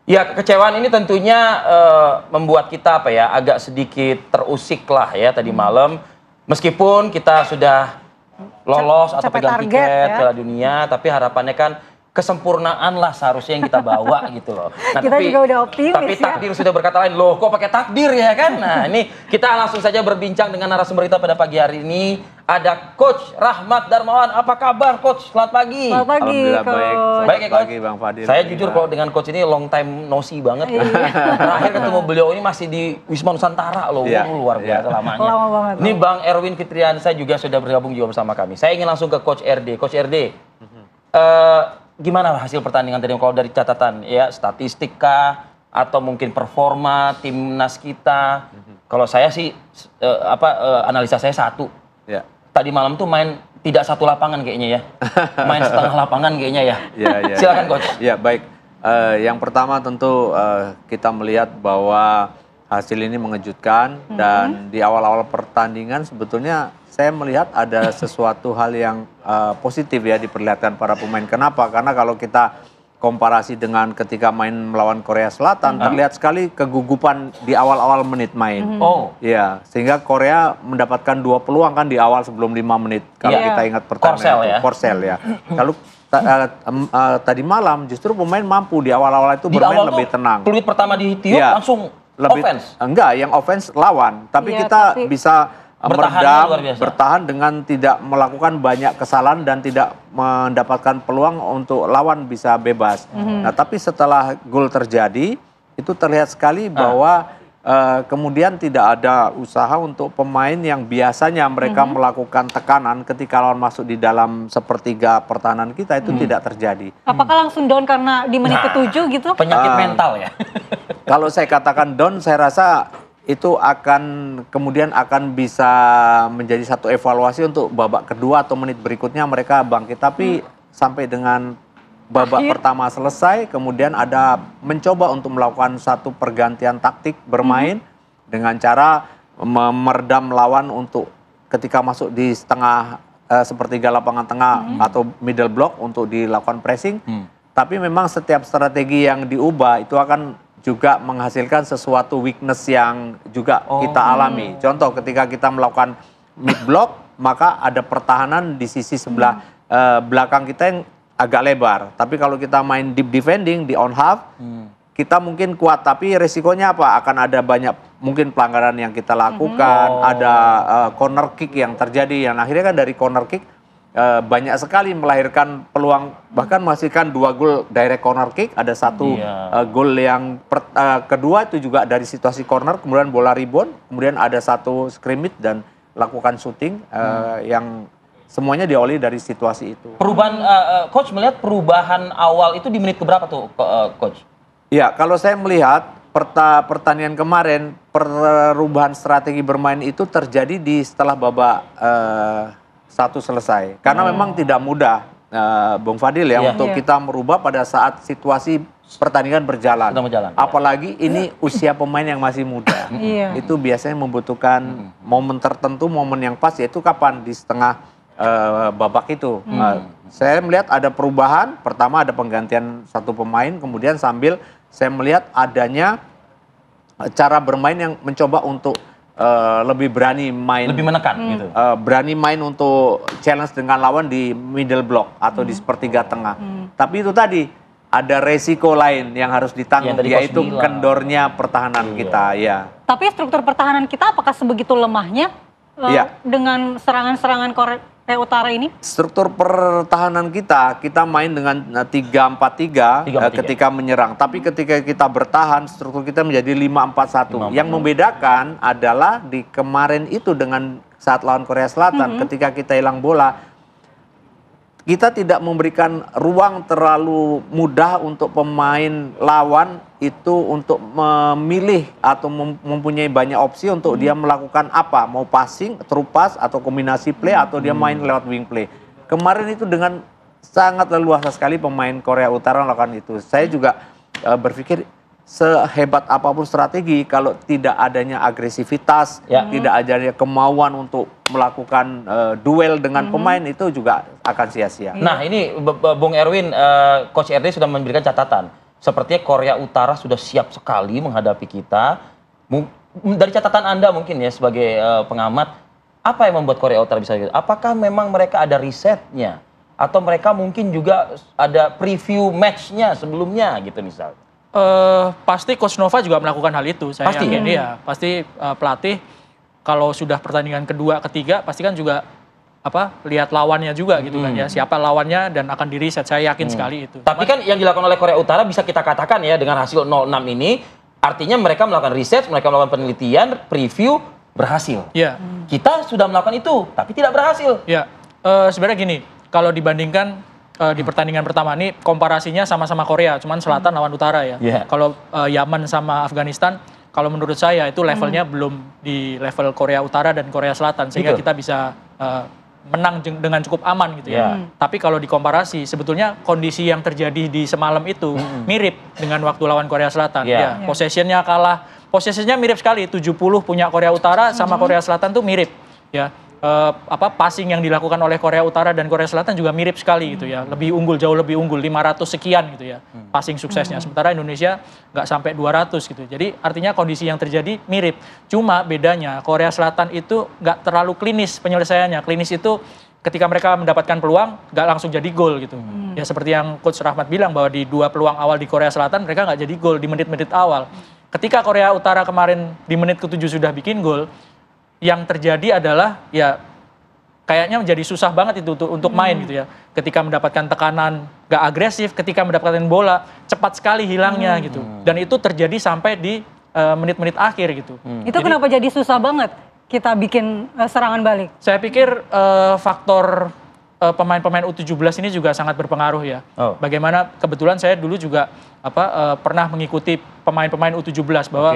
Ya, kekecewaan ini tentunya membuat kita apa ya, agak sedikit terusik lah ya tadi malam. Meskipun kita sudah lolos atau capai pegang target tiket ya. Piala Dunia, tapi harapannya kan kesempurnaan lah seharusnya yang kita bawa gitu loh. Nah, Kita juga udah optimis tapi ya. takdir sudah berkata lain, loh kok pakai takdir ya kan? Nah ini kita langsung saja berbincang dengan narasumber kita pada pagi hari ini. Ada Coach Rahmat Darmawan. Apa kabar Coach? Selamat pagi. Selamat pagi, Alhamdulillah baik. Coach. Selamat Baik ya Coach? pagi Bang Fadil. Saya jujur kalau dengan Coach ini long time no see banget. Terakhir ketemu beliau ini masih di Wisma Nusantara loh. Iya, Luar biasa lamanya. Lama banget. Ini Bang Erwin Fitrian saya juga sudah bergabung juga bersama kami. Saya ingin langsung ke Coach RD. Coach RD, gimana hasil pertandingan tadi kalau dari catatan ya, statistik kah atau mungkin performa timnas kita? Kalau saya sih analisa saya satu. Ya. Tadi malam tuh main tidak satu lapangan kayaknya ya. Main setengah lapangan kayaknya ya. Ya, Silakan Coach. Ya, baik. Yang pertama tentu kita melihat bahwa hasil ini mengejutkan dan di awal-awal pertandingan sebetulnya saya melihat ada sesuatu hal yang positif ya diperlihatkan para pemain. Kenapa? Karena kalau kita komparasi dengan ketika main melawan Korea Selatan, terlihat sekali kegugupan di awal-awal menit main. Oh. Ya, sehingga Korea mendapatkan 2 peluang kan di awal sebelum 5 menit. Kalau Iya. kita ingat pertandingan Korsel ya. Lalu tadi malam justru pemain mampu di awal-awal itu Di bermain awal lebih tuh, tenang. peluit pertama ditiup Iya. langsung Lebih offense. Enggak, yang offense lawan. Tapi Iya, kita tapi bisa bertahannya meredam, luar biasa. bertahan dengan tidak melakukan banyak kesalahan dan tidak mendapatkan peluang untuk lawan bisa bebas. Nah, tapi setelah gol terjadi, itu terlihat sekali bahwa kemudian tidak ada usaha untuk pemain yang biasanya mereka melakukan tekanan ketika lawan masuk di dalam sepertiga pertahanan kita itu tidak terjadi. Apakah langsung down karena di menit ke-7 gitu? Penyakit mental ya. Kalau saya katakan down, saya rasa itu kemudian akan bisa menjadi satu evaluasi untuk babak kedua atau menit berikutnya mereka bangkit. Tapi sampai dengan babak pertama selesai, kemudian ada mencoba untuk melakukan satu pergantian taktik bermain dengan cara meredam lawan untuk ketika masuk di sepertiga lapangan tengah atau middle block untuk dilakukan pressing. Tapi memang setiap strategi yang diubah itu akan juga menghasilkan sesuatu weakness yang juga kita alami. Contoh ketika kita melakukan mid block, maka ada pertahanan di sisi sebelah belakang kita yang agak lebar. Tapi kalau kita main deep defending di on half, kita mungkin kuat, tapi resikonya apa? Akan ada banyak mungkin pelanggaran yang kita lakukan, ada corner kick yang terjadi, yang akhirnya kan dari corner kick banyak sekali melahirkan peluang, bahkan menghasilkan 2 gol direct corner kick, ada 1 gol yang kedua itu juga dari situasi corner, kemudian bola rebound, kemudian ada 1 scrimmage dan lakukan shooting yang semuanya diawali dari situasi itu. Perubahan Coach melihat perubahan awal itu di menit keberapa tuh Coach? Ya, kalau saya melihat pertandingan kemarin, perubahan strategi bermain itu terjadi setelah babak 1 selesai. Karena memang tidak mudah, Bung Fadil ya, untuk kita merubah pada saat situasi pertandingan berjalan. Apalagi ini usia pemain yang masih muda. Itu biasanya membutuhkan momen tertentu, momen yang pas, yaitu kapan? Di setengah babak itu. Saya melihat ada perubahan, pertama ada penggantian 1 pemain, kemudian sambil saya melihat adanya cara bermain yang mencoba untuk lebih berani main, lebih menekan gitu. Berani main untuk challenge dengan lawan di middle block atau di sepertiga tengah. Tapi itu tadi ada resiko lain yang harus ditanggung, yaitu kendornya pertahanan kita. Ya. Tapi struktur pertahanan kita apakah sebegitu lemahnya dengan serangan-serangan Korea Utara ini? Struktur pertahanan kita main dengan 3-4-3 ketika menyerang. Tapi ketika kita bertahan, struktur kita menjadi 5-4-1. Yang membedakan adalah di kemarin itu dengan saat lawan Korea Selatan, ketika kita hilang bola, kita tidak memberikan ruang terlalu mudah untuk pemain lawan itu untuk memilih atau mempunyai banyak opsi untuk dia melakukan apa, mau passing, through pass, atau kombinasi play, atau dia main lewat wing play. Kemarin itu dengan sangat leluasa sekali pemain Korea Utara melakukan itu. Saya juga berpikir sehebat apapun strategi, kalau tidak adanya agresivitas, tidak adanya kemauan untuk melakukan duel dengan pemain, itu juga akan sia-sia. Nah ini Bung Erwin, Coach RD sudah memberikan catatan. sepertinya Korea Utara sudah siap sekali menghadapi kita. Dari catatan Anda mungkin ya sebagai pengamat, apa yang membuat Korea Utara bisa gitu? Apakah memang mereka ada risetnya? Atau mereka mungkin juga ada preview match-nya sebelumnya gitu misalnya? Pasti Coach Nova juga melakukan hal itu. Saya Pasti, yakin ya. Pasti pelatih kalau sudah pertandingan kedua, ketiga, pasti kan juga lihat lawannya juga gitu kan ya. Siapa lawannya dan akan diriset. Saya yakin sekali itu. Tapi kan yang dilakukan oleh Korea Utara bisa kita katakan ya dengan hasil 0-6 ini, artinya mereka melakukan riset, mereka melakukan penelitian, preview, berhasil. Iya. Kita sudah melakukan itu, tapi tidak berhasil. Ya, sebenarnya gini, kalau dibandingkan di pertandingan pertama ini komparasinya sama-sama Korea, cuman selatan lawan utara ya. Yeah. Kalau Yaman sama Afghanistan, kalau menurut saya itu levelnya belum di level Korea Utara dan Korea Selatan, sehingga Gitu. kita bisa menang dengan cukup aman gitu ya. Yeah. Tapi kalau dikomparasi, sebetulnya kondisi yang terjadi di semalam itu mirip dengan waktu lawan Korea Selatan. Yeah. Ya, possessionnya kalah, possessionnya mirip sekali, 70 punya Korea Utara sama Korea Selatan tuh mirip ya. Passing yang dilakukan oleh Korea Utara dan Korea Selatan juga mirip sekali gitu ya, lebih unggul, jauh lebih unggul, 500 sekian gitu ya passing suksesnya, sementara Indonesia nggak sampai 200 gitu. Jadi artinya kondisi yang terjadi mirip, cuma bedanya Korea Selatan itu nggak terlalu klinis penyelesaiannya. Klinis itu ketika mereka mendapatkan peluang nggak langsung jadi gol gitu. Ya seperti yang Coach Rahmat bilang bahwa di 2 peluang awal di Korea Selatan mereka nggak jadi gol di menit-menit awal. Ketika Korea Utara kemarin di menit ke-7 sudah bikin gol, yang terjadi adalah ya kayaknya menjadi susah banget itu untuk main gitu ya. Ketika mendapatkan tekanan gak agresif, ketika mendapatkan bola cepat sekali hilangnya gitu. Dan itu terjadi sampai di menit-menit akhir gitu. Itu kenapa jadi susah banget kita bikin serangan balik? Saya pikir faktor pemain-pemain U17 ini juga sangat berpengaruh ya. Oh. Bagaimana kebetulan saya dulu juga pernah mengikuti pemain-pemain U17 bahwa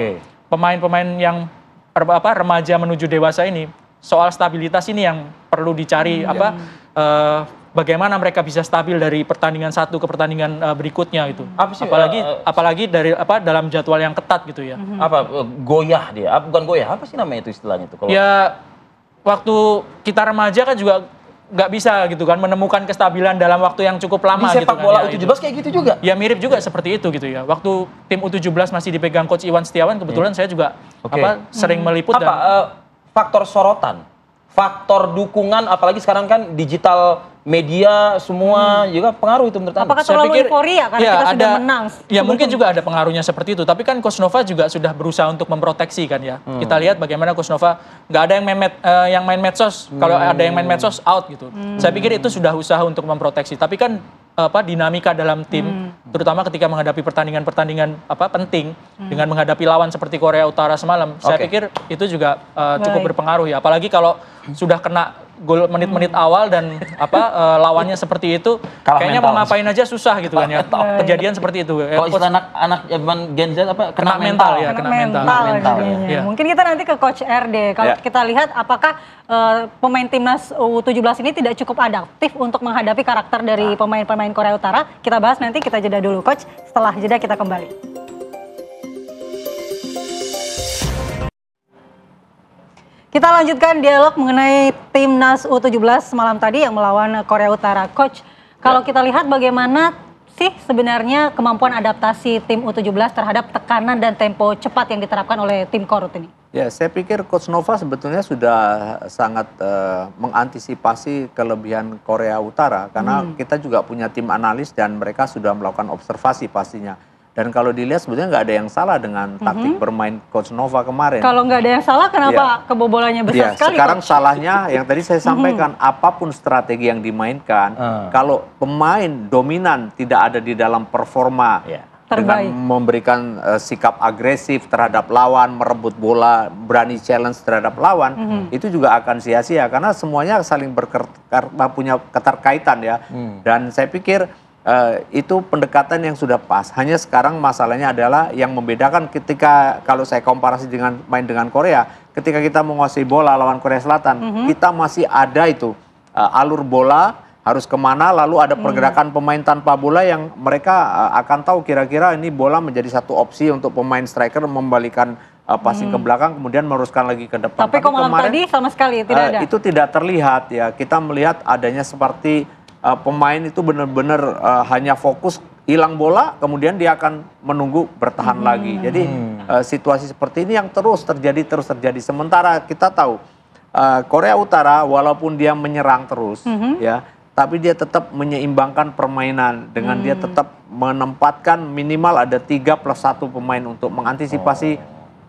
pemain-pemain yang remaja menuju dewasa ini, soal stabilitas ini yang perlu dicari bagaimana mereka bisa stabil dari pertandingan satu ke pertandingan berikutnya itu. Apa sih, apalagi dari dalam jadwal yang ketat gitu ya. Goyah dia, bukan goyah, apa sih namanya itu istilahnya itu? Ya waktu kita remaja kan juga nggak bisa gitu kan menemukan kestabilan dalam waktu yang cukup lama di gitu sepak kan. bola Ya, U17 kayak gitu juga? Ya mirip juga seperti itu gitu ya. Waktu tim U17 masih dipegang Coach Iwan Setiawan, kebetulan saya juga sering meliput faktor sorotan, faktor dukungan, apalagi sekarang kan digital media semua juga pengaruh itu menurut Anda? Apakah terlalu euforia karena kita sudah menang? Ya mungkin juga ada pengaruhnya seperti itu. Tapi kan Coach Nova juga sudah berusaha untuk memproteksi kan ya. Kita lihat bagaimana Coach Nova nggak ada yang main medsos. Kalau ada yang main medsos out gitu. Saya pikir itu sudah usaha untuk memproteksi. Tapi kan dinamika dalam tim, terutama ketika menghadapi pertandingan-pertandingan penting dengan menghadapi lawan seperti Korea Utara semalam. Saya pikir itu juga cukup berpengaruh ya. Apalagi kalau sudah kena gol menit-menit awal dan lawannya seperti itu, kalah kayaknya mental. mau ngapain aja susah gitu kan ya. Kejadian seperti itu. Kalau istilah anak zaman Gen Z kena mental ya, kena mental jadinya. ya. Mungkin kita nanti ke Coach RD. Kalau kita lihat apakah pemain timnas U17 ini tidak cukup adaptif untuk menghadapi karakter dari pemain-pemain Korea Utara. Kita bahas nanti, kita jeda dulu Coach. Setelah jeda kita kembali. Kita lanjutkan dialog mengenai timnas U17 malam tadi yang melawan Korea Utara. Coach, kalau kita lihat bagaimana sih sebenarnya kemampuan adaptasi tim U17 terhadap tekanan dan tempo cepat yang diterapkan oleh tim Korut ini? Ya, saya pikir Coach Nova sebetulnya sudah sangat mengantisipasi kelebihan Korea Utara karena kita juga punya tim analis dan mereka sudah melakukan observasi pastinya. Dan kalau dilihat sebetulnya nggak ada yang salah dengan taktik bermain Coach Nova kemarin. Kalau nggak ada yang salah, kenapa kebobolannya besar sekali? Sekarang Coach? salahnya yang tadi saya sampaikan, apapun strategi yang dimainkan, kalau pemain dominan tidak ada di dalam performa dengan memberikan sikap agresif terhadap lawan, merebut bola, berani challenge terhadap lawan, itu juga akan sia-sia karena semuanya saling punya keterkaitan ya. Dan saya pikir itu pendekatan yang sudah pas. Hanya sekarang masalahnya adalah yang membedakan ketika kalau saya komparasi dengan main dengan Korea, ketika kita menguasai bola lawan Korea Selatan, kita masih ada itu alur bola harus kemana, lalu ada pergerakan pemain tanpa bola yang mereka akan tahu kira-kira ini bola menjadi satu opsi untuk pemain striker membalikan passing ke belakang kemudian meneruskan lagi ke depan. Tapi malam tadi sama sekali tidak ada. Itu tidak terlihat ya. Kita melihat adanya seperti pemain itu benar-benar hanya fokus hilang bola, kemudian dia akan menunggu bertahan lagi. Jadi situasi seperti ini yang terus terjadi. Sementara kita tahu Korea Utara walaupun dia menyerang terus, ya, tapi dia tetap menyeimbangkan permainan dengan dia tetap menempatkan minimal ada 3+1 pemain untuk mengantisipasi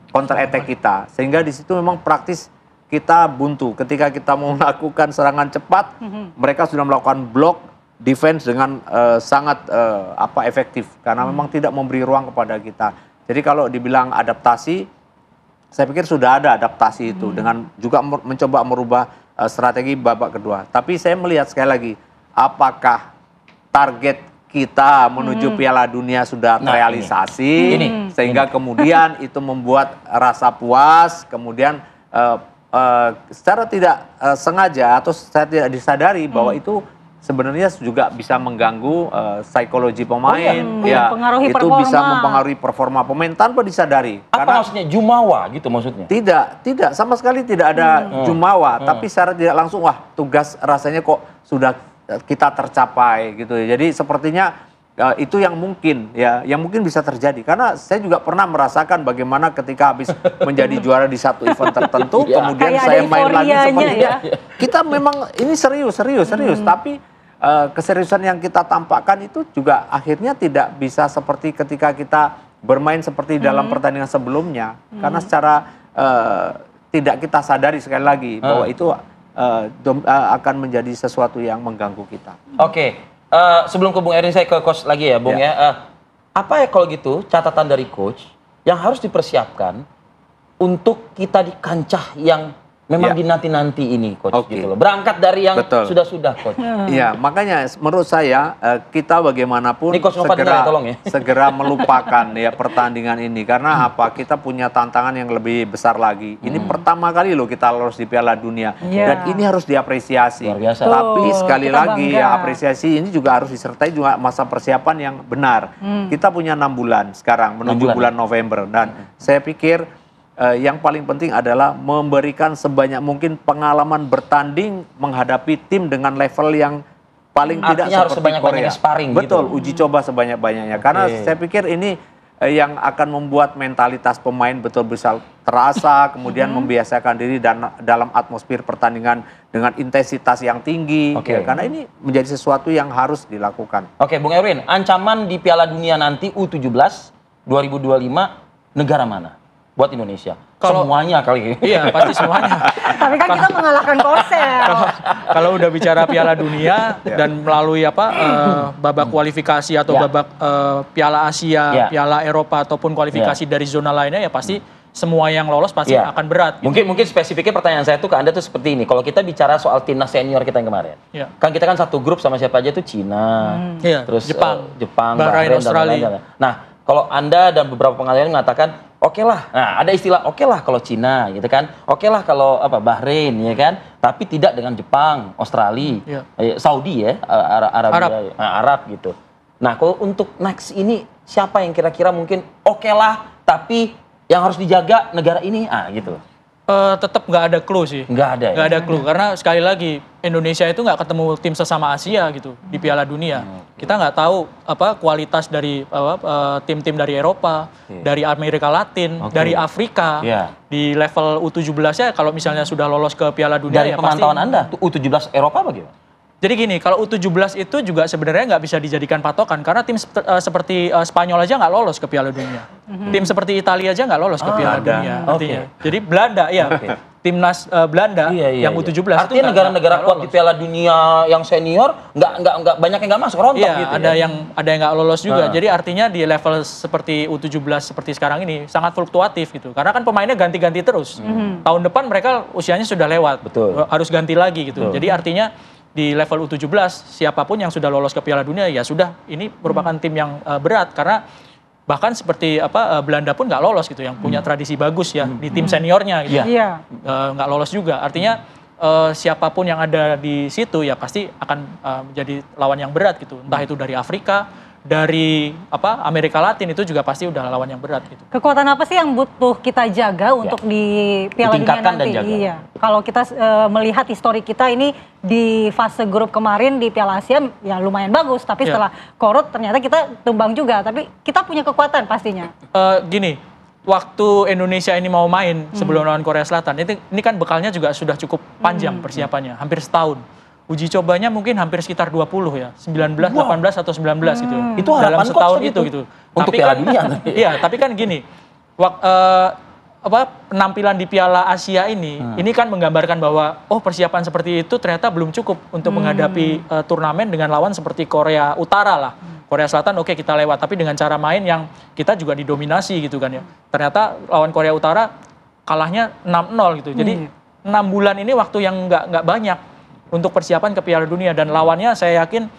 counter attack kita. Sehingga di situ memang praktis kita buntu. Ketika kita mau melakukan serangan cepat, mereka sudah melakukan blok defense dengan sangat efektif karena memang tidak memberi ruang kepada kita. Jadi kalau dibilang adaptasi, saya pikir sudah ada adaptasi itu dengan juga mencoba merubah strategi babak kedua. Tapi saya melihat sekali lagi, apakah target kita menuju Piala Dunia sudah terrealisasi sehingga kemudian itu membuat rasa puas, kemudian secara tidak sengaja atau secara tidak disadari bahwa itu sebenarnya juga bisa mengganggu psikologi pemain, mempengaruhi itu performa. bisa mempengaruhi performa pemain tanpa disadari. Apa maksudnya jumawa gitu maksudnya? Tidak sama sekali tidak ada jumawa, tapi secara tidak langsung wah tugas rasanya kok sudah kita tercapai gitu. Jadi sepertinya itu yang mungkin bisa terjadi karena saya juga pernah merasakan bagaimana ketika habis menjadi juara di satu event tertentu kemudian saya main lagi sepertinya kita memang ini serius tapi keseriusan yang kita tampakkan itu juga akhirnya tidak bisa seperti ketika kita bermain seperti dalam pertandingan sebelumnya karena secara tidak kita sadari sekali lagi bahwa itu akan menjadi sesuatu yang mengganggu kita. Oke. Sebelum ke Bung Erwin saya ke coach lagi ya Bung ya. Apa ya kalau gitu catatan dari coach yang harus dipersiapkan untuk kita di kancah yang memang dinanti-nanti ini coach gitu loh. Berangkat dari yang sudah-sudah coach. Iya, makanya menurut saya kita bagaimanapun ini coach tolong ya. segera melupakan ya pertandingan ini karena apa? Kita punya tantangan yang lebih besar lagi. Ini pertama kali loh kita lolos di Piala Dunia dan ini harus diapresiasi. Luar biasa. Tapi sekali lagi bangga. ya apresiasi ini juga harus disertai juga masa persiapan yang benar. Kita punya 6 bulan sekarang menuju bulan November dan saya pikir yang paling penting adalah memberikan sebanyak mungkin pengalaman bertanding menghadapi tim dengan level yang paling Artinya tidak harus seperti sebanyak-banyaknya Korea. sparring Betul, gitu. uji coba sebanyak-banyaknya. Karena saya pikir ini yang akan membuat mentalitas pemain betul bisa terasa, kemudian membiasakan diri dan dalam atmosfer pertandingan dengan intensitas yang tinggi. Ya, karena ini menjadi sesuatu yang harus dilakukan. Oke, Bung Erwin, ancaman di Piala Dunia nanti U17 2025 negara mana? Buat Indonesia. Semuanya kali. Iya, pasti semuanya. Tapi kan kita mengalahkan Korsel. Kalau udah bicara Piala Dunia dan melalui babak kualifikasi atau babak Piala Asia, Piala Eropa ataupun kualifikasi dari zona lainnya ya pasti semua yang lolos pasti akan berat. Gitu. Mungkin spesifiknya pertanyaan saya tuh ke Anda tuh seperti ini. Kalau kita bicara soal timnas senior kita yang kemarin, kan kita kan satu grup sama siapa aja tuh Cina, terus Jepang, Bahrain, Australia. Nah, kalau Anda dan beberapa pengalaman mengatakan oke lah, nah ada istilah oke lah kalau Cina gitu kan, oke lah kalau Bahrain ya kan, tapi tidak dengan Jepang, Australia, Saudi ya, Arab gitu. Nah kalau untuk next ini siapa yang kira-kira mungkin oke lah, tapi yang harus dijaga negara ini, gitu. Tetap nggak ada clue sih. Nggak ada. Nggak ada clue karena sekali lagi Indonesia itu nggak ketemu tim sesama Asia gitu di Piala Dunia. Kita nggak tahu kualitas dari tim-tim dari Eropa, dari Amerika Latin, dari Afrika. Di level U17-nya kalau misalnya sudah lolos ke Piala Dunia dari ya pemantauan pasti, Anda, U17 Eropa bagaimana? Jadi gini, kalau U17 itu juga sebenarnya nggak bisa dijadikan patokan karena tim seperti Spanyol aja nggak lolos ke Piala Dunia. Tim seperti Italia aja nggak lolos ke Piala Dunia. Artinya. Jadi Belanda timnas Belanda yang U17 artinya negara-negara kuat di Piala Dunia yang senior nggak banyak yang nggak masuk rontok gitu. Ada yang nggak lolos juga. Jadi artinya di level seperti U17 seperti sekarang ini sangat fluktuatif gitu. Karena kan pemainnya ganti-ganti terus. Tahun depan mereka usianya sudah lewat. Harus ganti lagi gitu. Jadi artinya di level U17 siapapun yang sudah lolos ke Piala Dunia ya sudah ini merupakan tim yang berat karena bahkan seperti Belanda pun nggak lolos gitu yang punya tradisi bagus ya di tim seniornya gitu. Nggak lolos juga artinya siapapun yang ada di situ ya pasti akan menjadi lawan yang berat gitu entah itu dari Afrika dari Amerika Latin itu juga pasti udah lawan yang berat gitu. Kekuatan apa sih yang butuh kita jaga untuk di Piala Dunia Ditingkatkan nanti? dan jaga. Iya. Kalau kita melihat histori kita ini di fase grup kemarin di Piala Asia ya lumayan bagus, tapi setelah Korut ternyata kita tumbang juga. Tapi kita punya kekuatan pastinya. Gini, waktu Indonesia ini mau main sebelum lawan Korea Selatan, ini kan bekalnya juga sudah cukup panjang persiapannya, hampir setahun. Uji cobanya mungkin hampir sekitar 20 ya, 19, 18 atau 19 gitu. Itu harapan dalam setahun coach itu gitu. Untuk Tapi Piala kan, Dunia. iya, tapi kan gini, penampilan di Piala Asia ini kan menggambarkan bahwa persiapan seperti itu ternyata belum cukup untuk menghadapi turnamen dengan lawan seperti Korea Utara lah. Korea Selatan oke, kita lewat, tapi dengan cara main yang kita juga didominasi gitu kan ya. Ternyata lawan Korea Utara kalahnya 6-0 gitu. Jadi 6 bulan ini waktu yang nggak banyak untuk persiapan ke Piala Dunia, dan lawannya saya yakin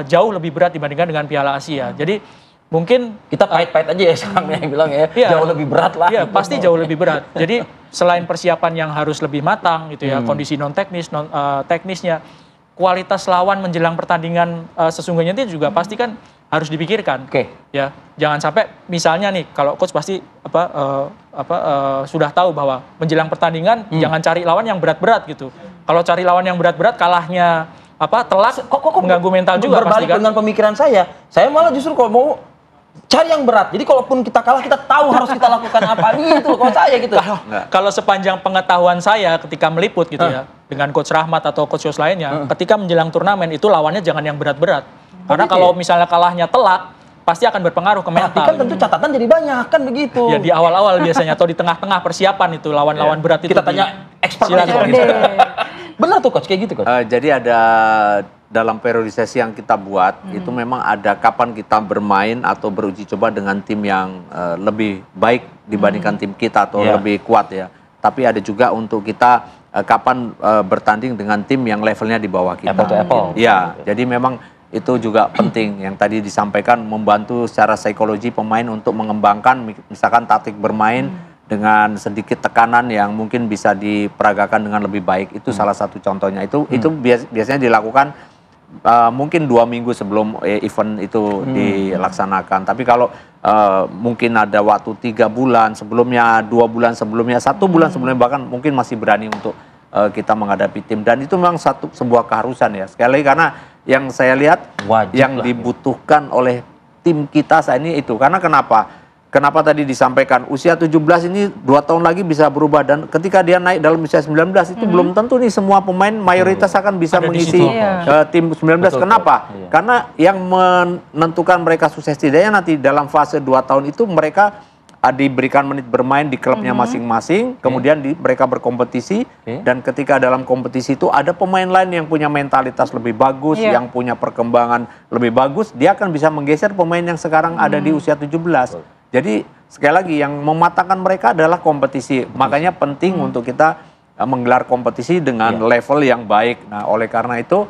jauh lebih berat dibandingkan dengan Piala Asia. Jadi mungkin Kita pahit-pahit aja ya sekarang yang bilang ya, iya, jauh lebih berat lah. Iya, pasti jauh lebih berat. Jadi selain persiapan yang harus lebih matang gitu ya, kondisi non teknisnya, kualitas lawan menjelang pertandingan sesungguhnya itu juga pasti kan harus dipikirkan. Oke. Ya, jangan sampai misalnya nih, kalau coach pasti sudah tahu bahwa menjelang pertandingan jangan cari lawan yang berat-berat gitu. Kalau cari lawan yang berat-berat kalahnya telak, Kok mengganggu mental juga pasti berbalik kan. dengan pemikiran saya malah justru kalau mau cari yang berat. Jadi kalaupun kita kalah, kita tahu harus kita lakukan apa gitu. Kalau saya gitu. Kalau sepanjang pengetahuan saya ketika meliput gitu ya, dengan Coach Rahmat atau Coach Yos lainnya, ketika menjelang turnamen itu lawannya jangan yang berat-berat. Karena gitu kalau ya? misalnya kalahnya telak, pasti akan berpengaruh ke mental. Tapi kan tentu catatan jadi banyak kan begitu. Ya di awal-awal biasanya atau di tengah-tengah persiapan itu lawan-lawan berat itu. Kita tanya expert Silakan. aja. Benar tuh coach, kayak gitu coach. Jadi ada dalam periodisasi yang kita buat itu memang ada kapan kita bermain atau beruji coba dengan tim yang lebih baik dibandingkan tim kita atau lebih kuat ya. Tapi ada juga untuk kita kapan bertanding dengan tim yang levelnya di bawah kita. Apple to apple. Ya, jadi memang itu juga penting yang tadi disampaikan, membantu secara psikologi pemain untuk mengembangkan misalkan taktik bermain dengan sedikit tekanan yang mungkin bisa diperagakan dengan lebih baik. Itu salah satu contohnya. Itu biasanya dilakukan mungkin 2 minggu sebelum event itu dilaksanakan. Tapi kalau mungkin ada waktu 3 bulan sebelumnya, 2 bulan sebelumnya, 1 bulan sebelumnya, bahkan mungkin masih berani untuk kita menghadapi tim. Dan itu memang sebuah keharusan ya. Sekali lagi karena yang saya lihat Wajib yang lah, dibutuhkan oleh tim kita saat ini itu. Karena kenapa? Kenapa tadi disampaikan usia 17 ini 2 tahun lagi bisa berubah, dan ketika dia naik dalam usia 19 itu belum tentu nih semua pemain mayoritas akan bisa Ada di mengisi situ. tim 19. Betul, Kenapa? iya. Karena yang menentukan mereka sukses tidaknya nanti dalam fase 2 tahun itu mereka diberikan menit bermain di klubnya masing-masing, kemudian mereka berkompetisi, dan ketika dalam kompetisi itu ada pemain lain yang punya mentalitas lebih bagus, yang punya perkembangan lebih bagus, dia akan bisa menggeser pemain yang sekarang ada di usia 17. Jadi sekali lagi yang mematangkan mereka adalah kompetisi. Makanya penting untuk kita menggelar kompetisi dengan level yang baik. Nah, oleh karena itu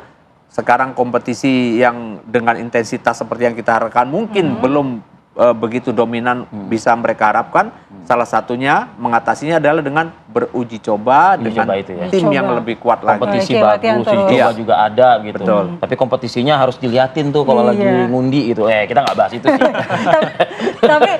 sekarang kompetisi yang dengan intensitas seperti yang kita harapkan mungkin belum begitu dominan bisa mereka harapkan. Salah satunya mengatasinya adalah dengan beruji coba dengan itu ya. tim yang lebih kuat lagi. Kompetisi Oke, latihan bagus, uji terus. coba Iya. juga ada gitu. Betul. Tapi kompetisinya harus diliatin tuh kalau lagi ngundi gitu. Kita nggak bahas itu sih. Tapi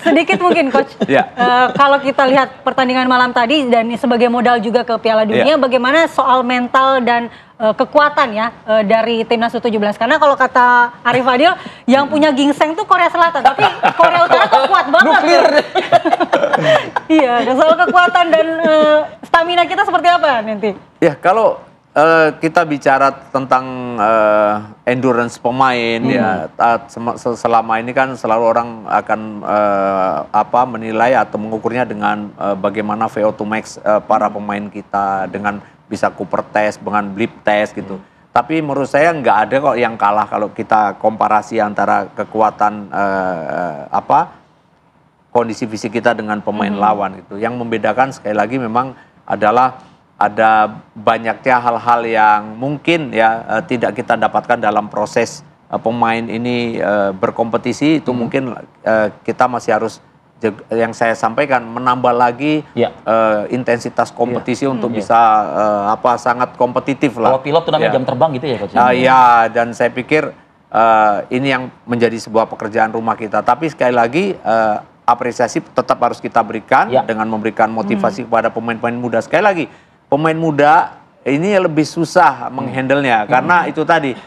sedikit mungkin coach, Ya. kalau kita lihat pertandingan malam tadi dan sebagai modal juga ke Piala Dunia, bagaimana soal mental dan kekuatan ya dari timnas U17? Karena kalau kata Arif Fadil, yang punya gingseng tuh Korea Selatan, tapi Korea Utara tuh kuat banget. Nuklir. Iya, soal kekuatan dan stamina kita seperti apa nanti? Ya, kalau kita bicara tentang endurance pemain ya, selama ini kan selalu orang akan menilai atau mengukurnya dengan bagaimana VO2 max para pemain kita, dengan bisa Cooper test, dengan blip test gitu. Tapi menurut saya nggak ada kok yang kalah kalau kita komparasi antara kekuatan kondisi fisik kita dengan pemain lawan gitu. Yang membedakan sekali lagi memang adalah ada banyaknya hal-hal yang mungkin ya tidak kita dapatkan dalam proses pemain ini berkompetisi. Itu mungkin kita masih harus, yang saya sampaikan, menambah lagi intensitas kompetisi untuk bisa sangat kompetitif lah. Kalau pilot tuh namanya jam terbang gitu ya coach? Ya, dan saya pikir ini yang menjadi sebuah pekerjaan rumah kita. Tapi sekali lagi apresiasi tetap harus kita berikan dengan memberikan motivasi kepada pemain-pemain muda. Sekali lagi, pemain muda ini lebih susah menghandle-nya karena itu tadi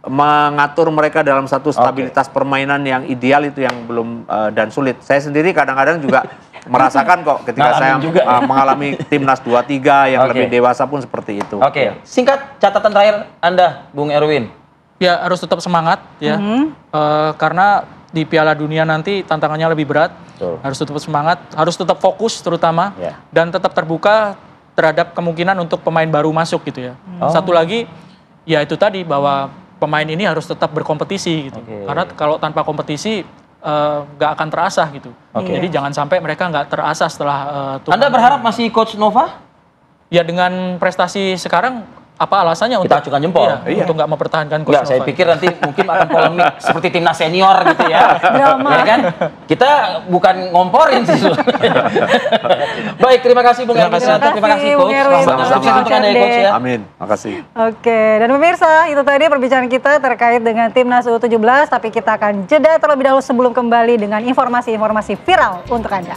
mengatur mereka dalam satu stabilitas permainan yang ideal itu yang belum dan sulit. Saya sendiri kadang-kadang juga merasakan kok ketika saya mengalami timnas 23 yang lebih dewasa pun seperti itu. Singkat catatan terakhir Anda, Bung Erwin. Ya harus tetap semangat ya, karena di Piala Dunia nanti tantangannya lebih berat. Harus tetap semangat, harus tetap fokus terutama, dan tetap terbuka terhadap kemungkinan untuk pemain baru masuk gitu ya. Satu lagi, ya itu tadi bahwa pemain ini harus tetap berkompetisi gitu. Karena kalau tanpa kompetisi nggak akan terasah gitu. Jadi jangan sampai mereka nggak terasah setelah Anda berharap masih Coach Nova? Ya dengan prestasi sekarang, apa alasannya kita untuk acungkan jempol untuk nggak mempertahankan Coach Nova? Saya pikir nanti mungkin akan polemik seperti timnas senior gitu ya. Ya kan? Kita bukan ngomporin sih. Baik, terima kasih Bung Erwin. Terima kasih Coach. Sama-sama untuk Anda ya Coach ya. Amin. Makasih. Oke, dan pemirsa, itu tadi perbincangan kita terkait dengan timnas U17, tapi kita akan jeda terlebih dahulu sebelum kembali dengan informasi-informasi viral untuk Anda.